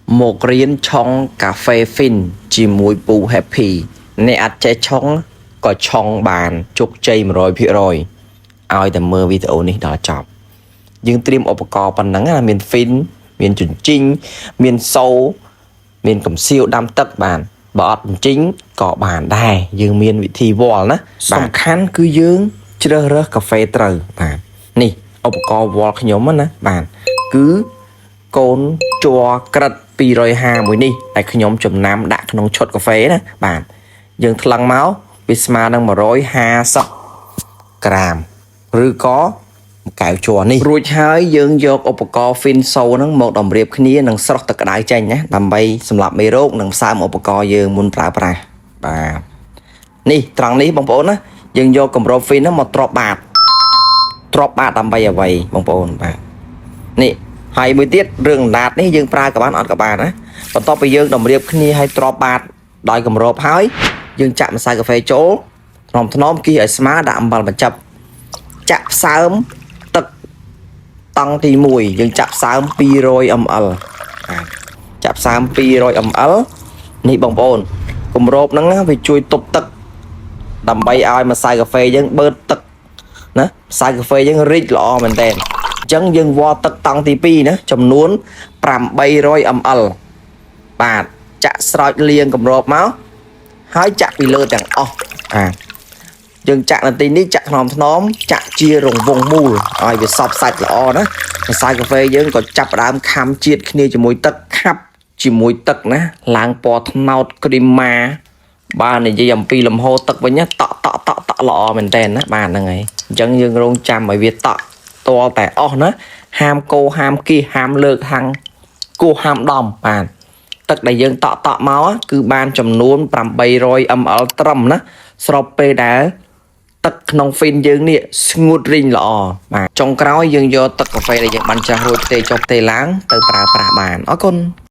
một riêng trong cà phê phin chỉ mùi bù happy nè ắt chế trong có trong bàn chúc chơi mà rồi ai tầm mơ video này đó chọc nhưng tìm ổ cò bằng nắng là miền phin miền chuẩn trinh miền sâu miền cầm siêu đam tất bàn bọt chính có bàn đài dương miền vị thi vò đó bàn khăn cứ dương chưa rơ cà phê trời bàn nè ổ cò vò nhóm á bàn cứ côn chua cật pi rồi hà mùi ni tại nhóm chùm nam đã nông chốt cà phê nè bàn dương thăng máu Visma đang mà rối 50 gram ឬក៏កែវជ័រនេះរួចហើយយើងយកឧបករណ៍ fin soul ហ្នឹងមកតម្រៀបគ្នានឹងស្រោះទឹកក្តៅចេញណាដើម្បីសម្រាប់មេរោគនិងផ្សើមឧបករណ៍យើងមុនប្រើប្រាស់បាទនេះត្រង់នេះបងប្អូនណាយើងយកគម្រប fin ហ្នឹងមកទ្របបាតដើម្បីអ្វីបងប្អូនបាទនេះហើយមួយទៀតរឿងអណ្ដាតនេះយើងប្រើក៏បានអត់ក៏បានណាបន្ទាប់ពីយើងតម្រៀបគ្នាឲ្យទ្របបាតដោយគម្របហើយយើងចាក់ម្សៅកាហ្វេចូលថ្នមគីឲ្យស្មើដាក់អំបិលបញ្ចប់ចាក់ផ្សើមទឹកតង់ទី1យើងចាក់ផ្សើម200 ml ចាក់ផ្សើម200 ml នេះបងប្អូនគម្របហ្នឹងវាជួយទប់ទឹកដើម្បីឲ្យម្សៅកាហ្វេយើងបឺតទឹកណាម្សៅកាហ្វេយើងរីកល្អមែនតើអញ្ចឹងយើងវាស់ទឹកតង់ទី2ណាចំនួន800 ml បាទចាក់ស្រោចលាងគម្របមកហើយចាក់ពីលើទាំងអស់យើងចាក់នៅទីនេះចាក់ថ្នមចាក់ជារង្វង់មូលឲ្យវាសព្វសាច់ល្អណាម្សៅកាហ្វេយើងក៏ចាប់ផ្ដើមខំជាតិគ្នាជាមួយទឹកខាប់ជាមួយទឹកណាឡើងពណ៌ត្នោតគ្រីម៉ាបាទនិយាយអំពីលំហូរទឹកវិញតក់ល្អមែនតើណាបាទហ្នឹងហើយអញ្ចឹងយើងរងចាំឲ្យវាតក់តលតែអស់ណាហាមកោហាមគីហាមលើកហាំងគោះហាមដំបាទទឹកដែលយើងតក់មកគឺបានចំនួន800 ml ត្រឹមណាស្របពេលដែលទឹកក្នុង fin យើងនេះស្ងួតរីងល្អបាទចុងក្រោយយើងយកទឹកកាហ្វេដែលយើងបានចាស់រួចផ្ទេចុះផ្ទេឡើងទៅប្រើប្រាស់បានអរគុណ